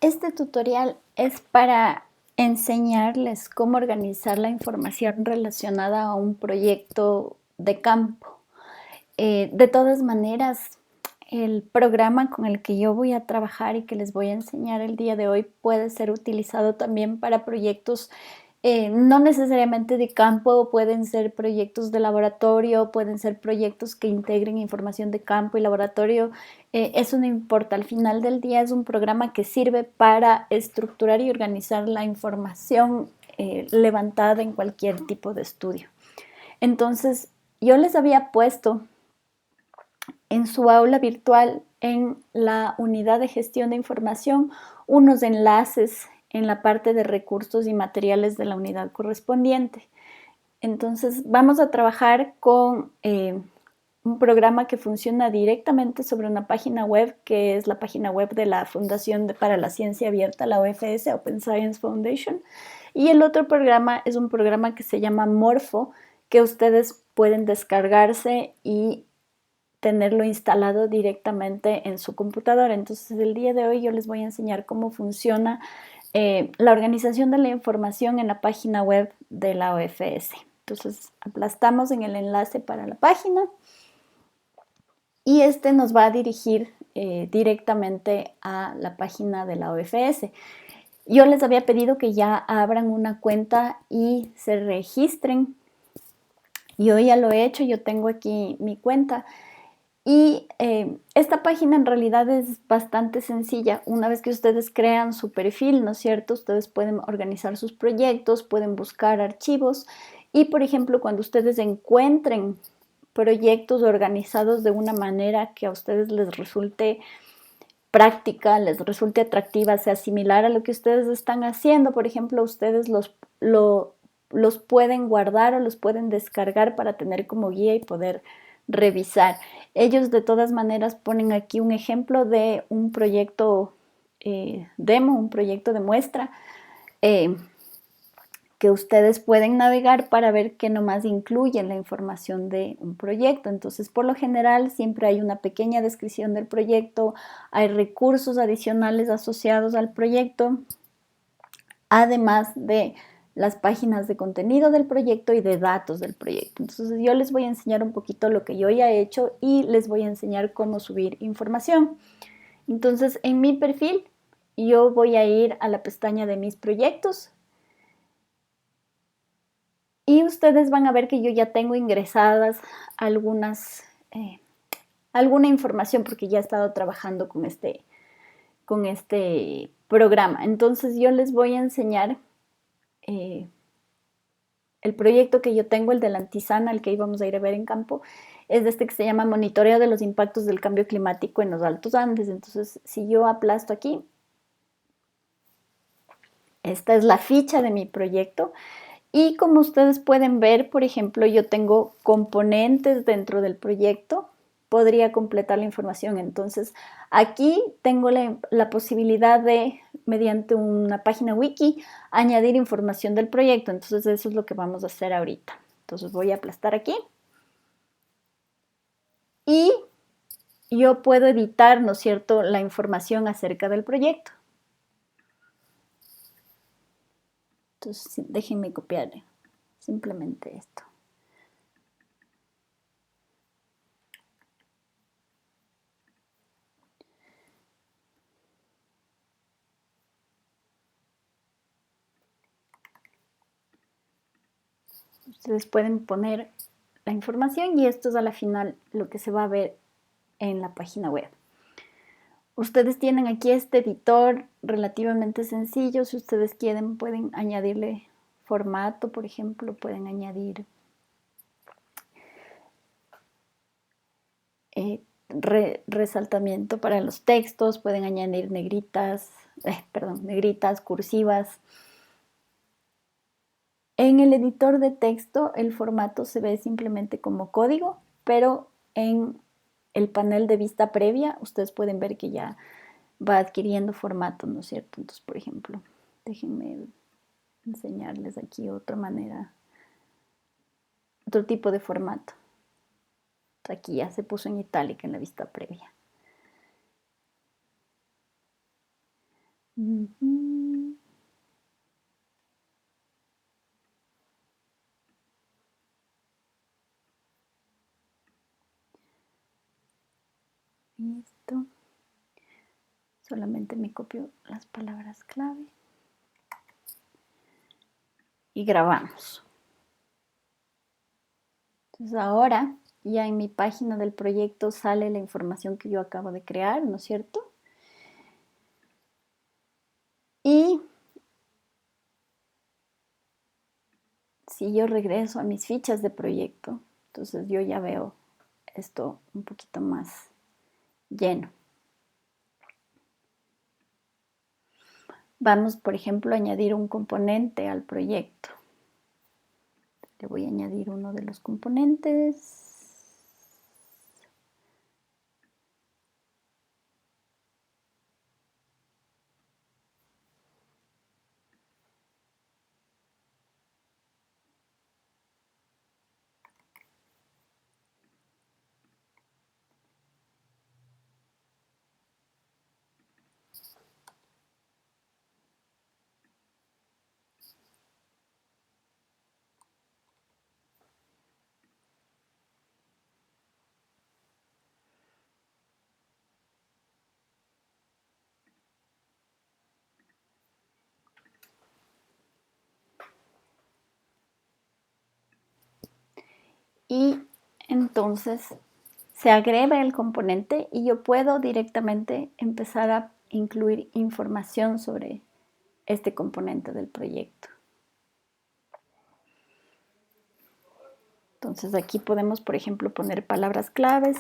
Este tutorial es para enseñarles cómo organizar la información relacionada a un proyecto de campo. De todas maneras, el programa con el que yo voy a trabajar y que les voy a enseñar el día de hoy puede ser utilizado también para proyectos no necesariamente de campo, pueden ser proyectos de laboratorio, pueden ser proyectos que integren información de campo y laboratorio. Eso no importa, al final del día es un programa que sirve para estructurar y organizar la información levantada en cualquier tipo de estudio. Entonces, yo les había puesto en su aula virtual, en la unidad de gestión de información, unos enlaces en la parte de recursos y materiales de la unidad correspondiente. Entonces vamos a trabajar con un programa que funciona directamente sobre una página web, que es la página web de la Fundación para la Ciencia Abierta, la OFS, Open Science Foundation. Y el otro programa es un programa que se llama Morpho, que ustedes pueden descargarse y tenerlo instalado directamente en su computadora. Entonces el día de hoy yo les voy a enseñar cómo funciona la organización de la información en la página web de la OFS. Entonces aplastamos en el enlace para la página y este nos va a dirigir directamente a la página de la OFS. Yo les había pedido que ya abran una cuenta y se registren. Yo ya lo he hecho, yo tengo aquí mi cuenta. Y esta página en realidad es bastante sencilla. Una vez que ustedes crean su perfil, ¿no es cierto? Ustedes pueden organizar sus proyectos, pueden buscar archivos y, por ejemplo, cuando ustedes encuentren proyectos organizados de una manera que a ustedes les resulte práctica, les resulte atractiva, sea similar a lo que ustedes están haciendo, por ejemplo, ustedes los pueden guardar o los pueden descargar para tener como guía y poder revisar. Ellos de todas maneras ponen aquí un ejemplo de un proyecto demo, un proyecto de muestra que ustedes pueden navegar para ver qué nomás incluye la información de un proyecto. Entonces, por lo general, siempre hay una pequeña descripción del proyecto, hay recursos adicionales asociados al proyecto, además de las páginas de contenido del proyecto y de datos del proyecto. Entonces yo les voy a enseñar un poquito lo que yo ya he hecho y les voy a enseñar cómo subir información. Entonces en mi perfil yo voy a ir a la pestaña de mis proyectos y ustedes van a ver que yo ya tengo ingresadas alguna información porque ya he estado trabajando con este programa. Entonces yo les voy a enseñar el proyecto que yo tengo, el de la antisana, el que íbamos a ir a ver en campo, es de este que se llama Monitoreo de los impactos del cambio climático en los Altos Andes. Entonces, si yo aplasto aquí, esta es la ficha de mi proyecto. Y como ustedes pueden ver, por ejemplo, yo tengo componentes dentro del proyecto. Podría completar la información. Entonces, aquí tengo la posibilidad de, mediante una página wiki, añadir información del proyecto. Entonces, eso es lo que vamos a hacer ahorita. Entonces, voy a aplastar aquí. Y yo puedo editar, ¿no es cierto?, la información acerca del proyecto. Entonces, déjenme copiar simplemente esto. Ustedes pueden poner la información y esto es a la final lo que se va a ver en la página web. Ustedes tienen aquí este editor relativamente sencillo. Si ustedes quieren, pueden añadirle formato, por ejemplo, pueden añadir resaltamiento para los textos, pueden añadir negritas, cursivas. En el editor de texto el formato se ve simplemente como código, pero en el panel de vista previa ustedes pueden ver que ya va adquiriendo formato, ¿no es cierto? Entonces, por ejemplo, déjenme enseñarles aquí otra manera, otro tipo de formato. Aquí ya se puso en itálica en la vista previa. Ujú. Listo. Solamente me copio las palabras clave y grabamos. Entonces ahora ya en mi página del proyecto sale la información que yo acabo de crear, ¿no es cierto? Y si yo regreso a mis fichas de proyecto, entonces yo ya veo esto un poquito más lleno. Vamos, por ejemplo, a añadir un componente al proyecto. Le voy a añadir uno de los componentes. Y entonces se agrega el componente y yo puedo directamente empezar a incluir información sobre este componente del proyecto. Entonces aquí podemos, por ejemplo, poner palabras claves.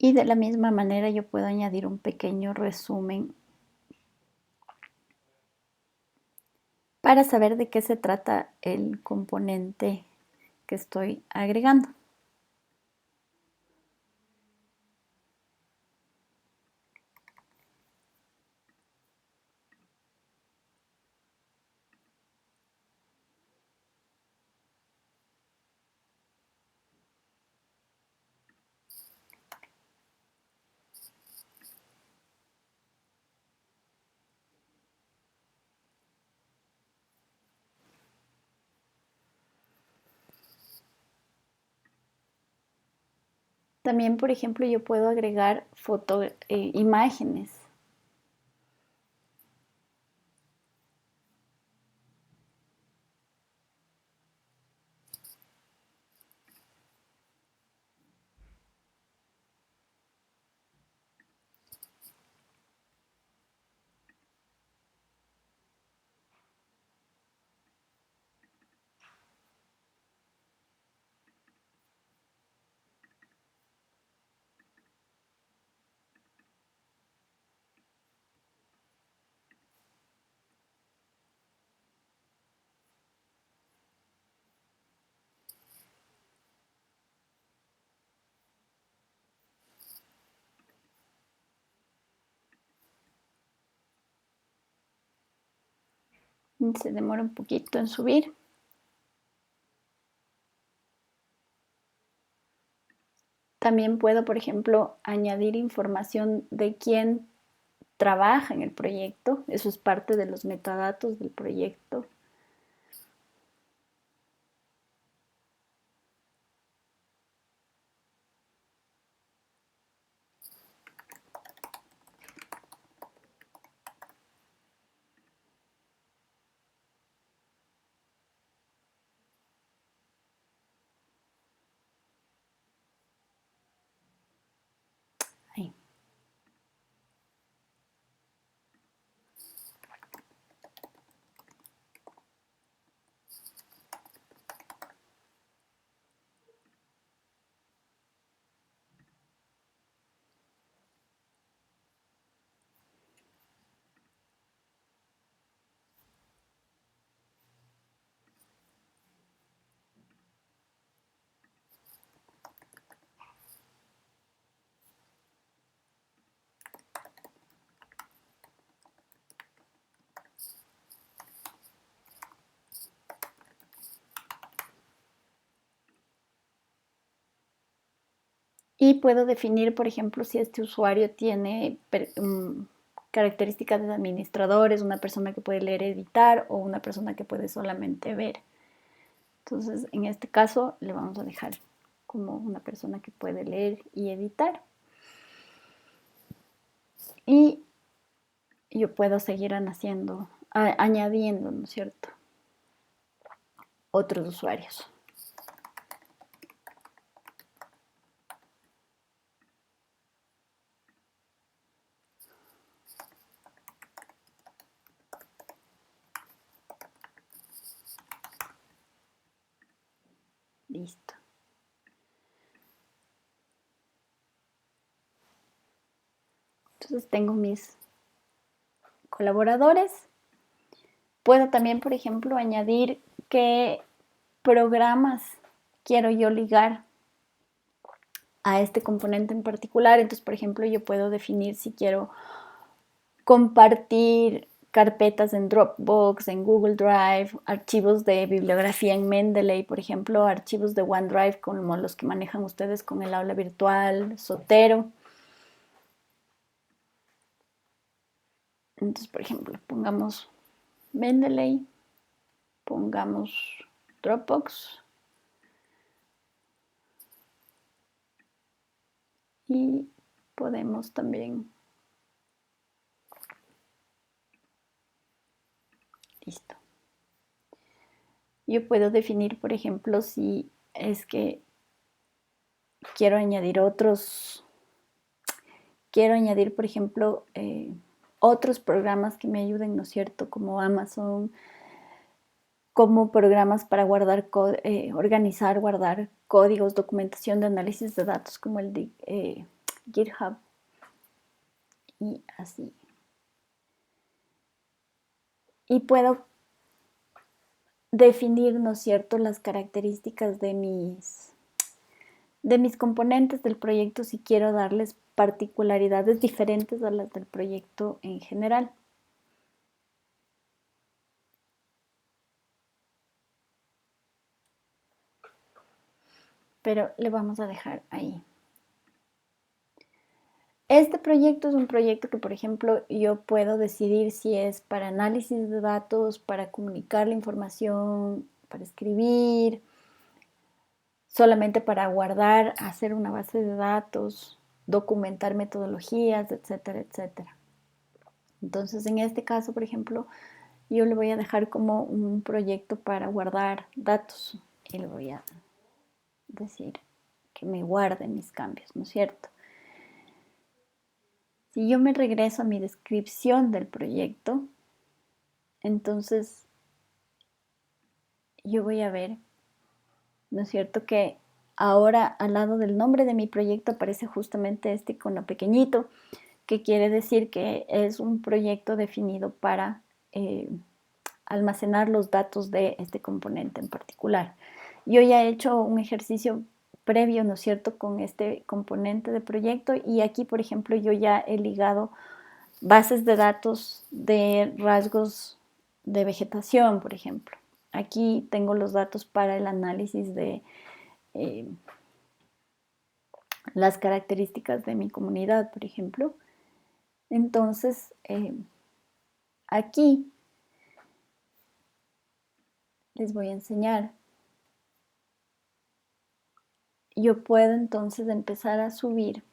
Y de la misma manera yo puedo añadir un pequeño resumen para saber de qué se trata el componente que estoy agregando. También, por ejemplo, yo puedo agregar imágenes. Se demora un poquito en subir. También puedo, por ejemplo, añadir información de quién trabaja en el proyecto. Eso es parte de los metadatos del proyecto. Ahí. Y puedo definir, por ejemplo, si este usuario tiene características de administradores, una persona que puede leer y editar o una persona que puede solamente ver. Entonces, en este caso, le vamos a dejar como una persona que puede leer y editar. Y yo puedo seguir añadiendo, ¿no es cierto?, otros usuarios. Listo. Entonces tengo mis colaboradores. Puedo también, por ejemplo, añadir qué programas quiero yo ligar a este componente en particular. Entonces, por ejemplo, yo puedo definir si quiero compartir carpetas en Dropbox, en Google Drive, archivos de bibliografía en Mendeley, por ejemplo, archivos de OneDrive como los que manejan ustedes con el aula virtual, Zotero. Entonces, por ejemplo, pongamos Mendeley, pongamos Dropbox y podemos también, listo. Yo puedo definir, por ejemplo, si es que quiero añadir por ejemplo, otros programas que me ayuden, ¿no es cierto?, como Amazon, como programas para organizar, guardar códigos, documentación de análisis de datos como el de GitHub y así. Y puedo definir, ¿no es cierto?, las características de mis componentes del proyecto si quiero darles particularidades diferentes a las del proyecto en general. Pero le vamos a dejar ahí. Este proyecto es un proyecto que, por ejemplo, yo puedo decidir si es para análisis de datos, para comunicar la información, para escribir, solamente para guardar, hacer una base de datos, documentar metodologías, etcétera, etcétera. Entonces, en este caso, por ejemplo, yo le voy a dejar como un proyecto para guardar datos y le voy a decir que me guarde mis cambios, ¿no es cierto? Si yo me regreso a mi descripción del proyecto, entonces yo voy a ver, ¿no es cierto?, que ahora al lado del nombre de mi proyecto aparece justamente este icono pequeñito, que quiere decir que es un proyecto definido para almacenar los datos de este componente en particular. Yo ya he hecho un ejercicio previo, ¿no es cierto?, con este componente de proyecto y aquí, por ejemplo, yo ya he ligado bases de datos de rasgos de vegetación, por ejemplo. Aquí tengo los datos para el análisis de las características de mi comunidad, por ejemplo. Entonces, aquí les voy a enseñar. Yo puedo entonces empezar a subir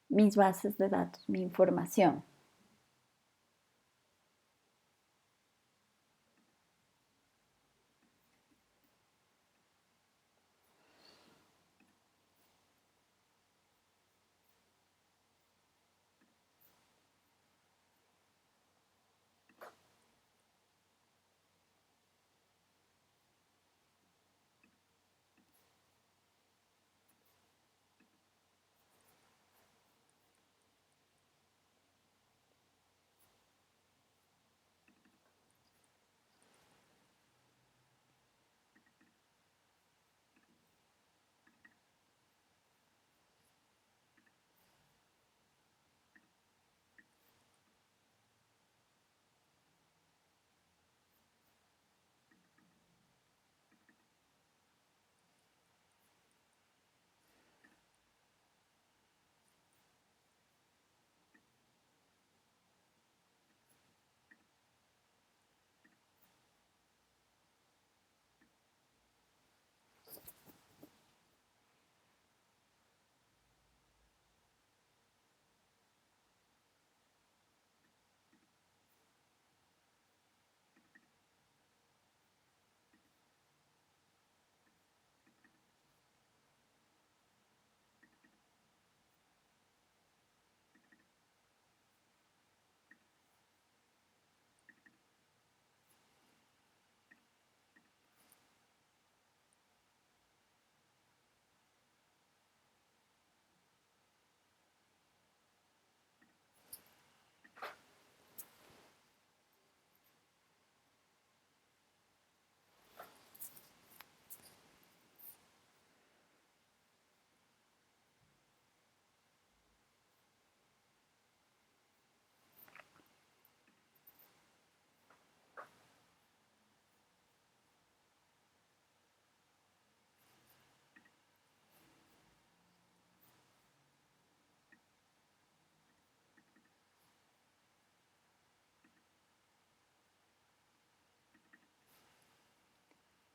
mis bases de datos, mi información.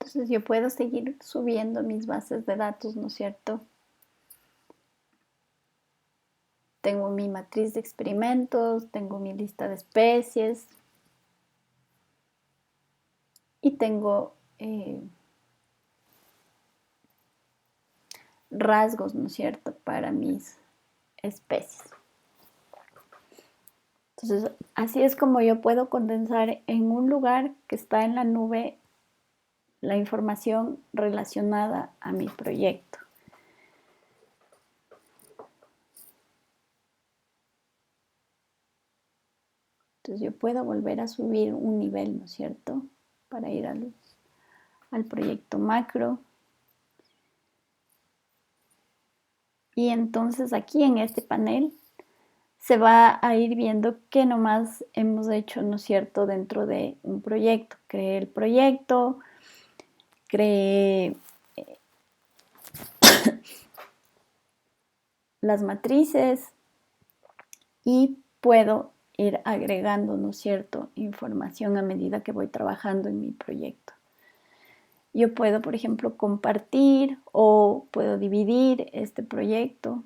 Entonces yo puedo seguir subiendo mis bases de datos, ¿no es cierto? Tengo mi matriz de experimentos, tengo mi lista de especies y tengo rasgos, ¿no es cierto?, para mis especies. Entonces, así es como yo puedo condensar en un lugar que está en la nube la información relacionada a mi proyecto. Entonces yo puedo volver a subir un nivel, ¿no es cierto?, para ir al proyecto macro. Y entonces aquí en este panel se va a ir viendo qué nomás hemos hecho, ¿no es cierto?, dentro de un proyecto. Creé el proyecto, creé las matrices y puedo ir agregando, ¿no es cierto?, información a medida que voy trabajando en mi proyecto. Yo puedo, por ejemplo, compartir o puedo dividir este proyecto.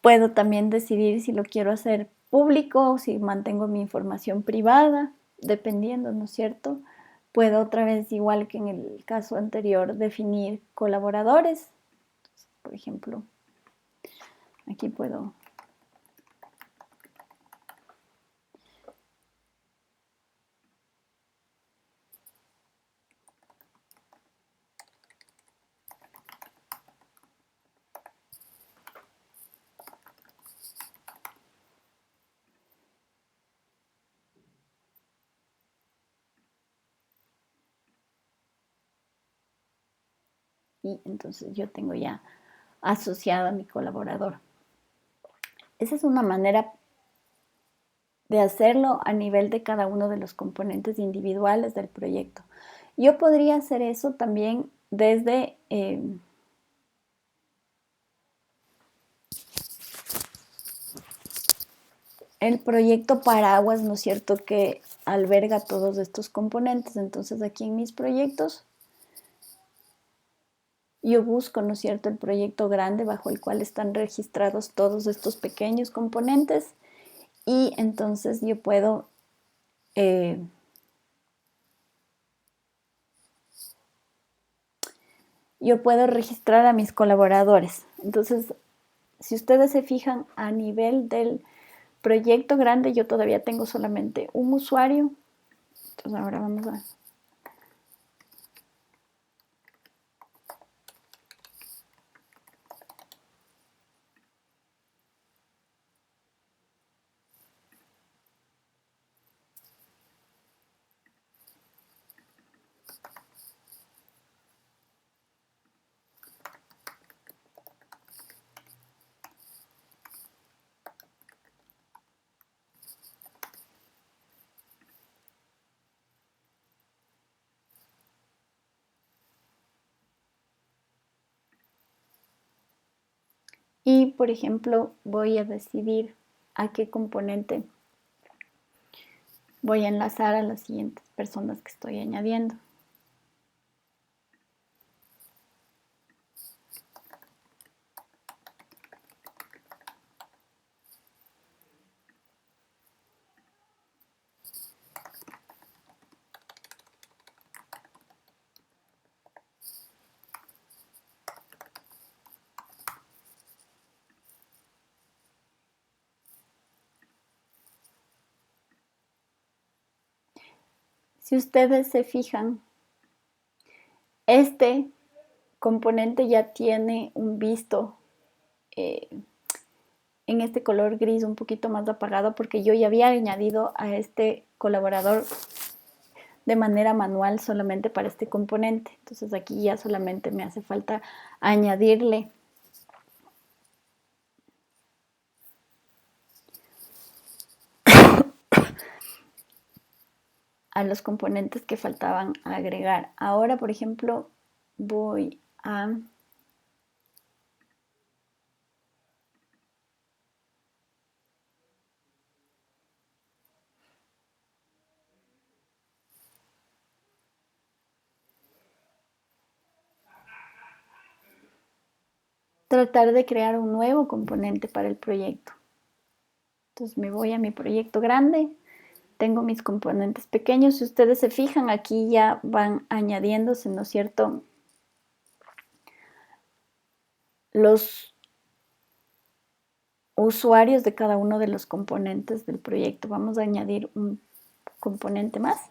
Puedo también decidir si lo quiero hacer público o si mantengo mi información privada, dependiendo, ¿no es cierto? Puedo otra vez, igual que en el caso anterior, definir colaboradores. Por ejemplo, aquí puedo y entonces yo tengo ya asociado a mi colaborador. Esa es una manera de hacerlo a nivel de cada uno de los componentes individuales del proyecto. Yo podría hacer eso también desde el proyecto Paraguas, ¿no es cierto?, que alberga todos estos componentes. Entonces aquí en mis proyectos yo busco, ¿no es cierto?, el proyecto grande bajo el cual están registrados todos estos pequeños componentes y entonces yo puedo registrar a mis colaboradores. Entonces, si ustedes se fijan a nivel del proyecto grande, yo todavía tengo solamente un usuario. Entonces ahora vamos a... Y, por ejemplo, voy a decidir a qué componente voy a enlazar a las siguientes personas que estoy añadiendo. Si ustedes se fijan, este componente ya tiene un visto eh, en este color gris un poquito más apagado porque yo ya había añadido a este colaborador de manera manual solamente para este componente. Entonces aquí ya solamente me hace falta añadirle a los componentes que faltaban agregar. Ahora, por ejemplo, voy a tratar de crear un nuevo componente para el proyecto. Entonces me voy a mi proyecto grande, tengo mis componentes pequeños. Si ustedes se fijan, aquí ya van añadiéndose, ¿no es cierto?, los usuarios de cada uno de los componentes del proyecto. Vamos a añadir un componente más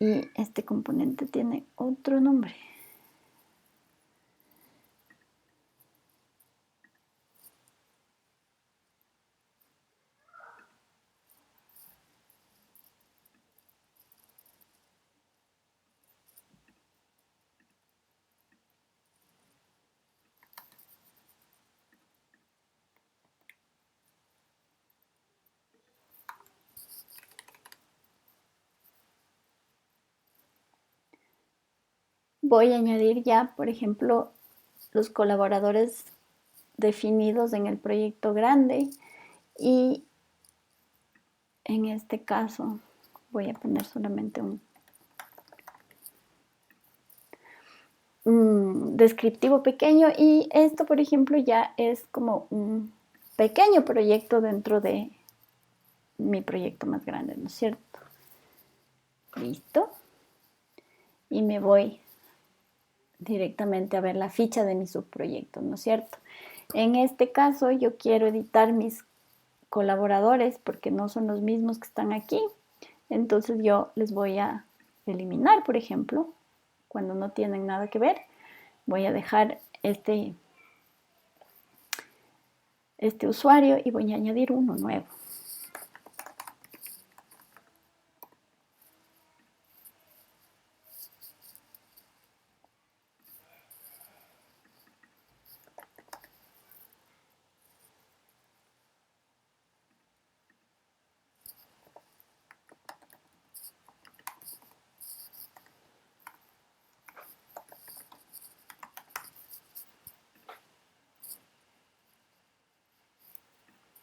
y este componente tiene otro nombre. Voy a añadir ya, por ejemplo, los colaboradores definidos en el proyecto grande y en este caso voy a poner solamente un descriptivo pequeño, y esto, por ejemplo, ya es como un pequeño proyecto dentro de mi proyecto más grande, ¿no es cierto? Listo. Y me voy directamente a ver la ficha de mi subproyecto, ¿no es cierto? En este caso yo quiero editar mis colaboradores porque no son los mismos que están aquí. Entonces yo les voy a eliminar, por ejemplo, cuando no tienen nada que ver. Voy a dejar este usuario y voy a añadir uno nuevo.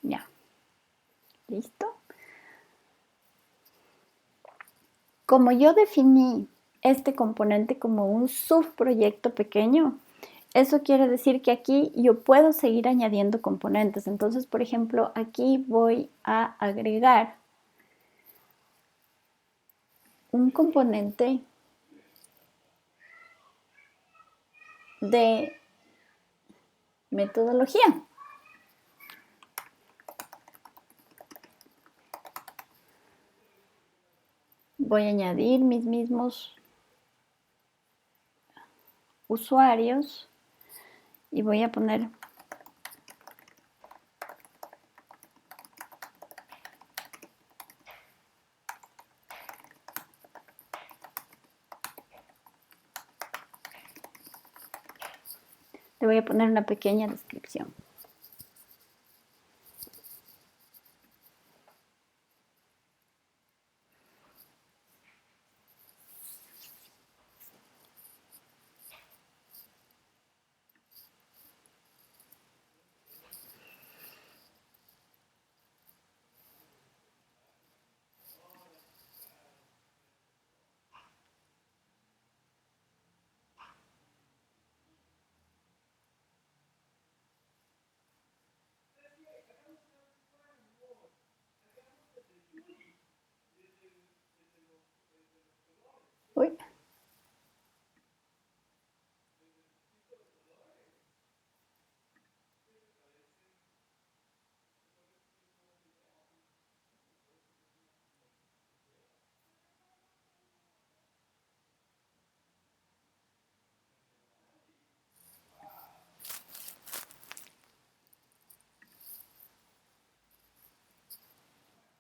Ya, listo. Como yo definí este componente como un subproyecto pequeño, eso quiere decir que aquí yo puedo seguir añadiendo componentes. Entonces, por ejemplo, aquí voy a agregar un componente de metodología. Voy a añadir mis mismos usuarios y voy a poner una pequeña descripción.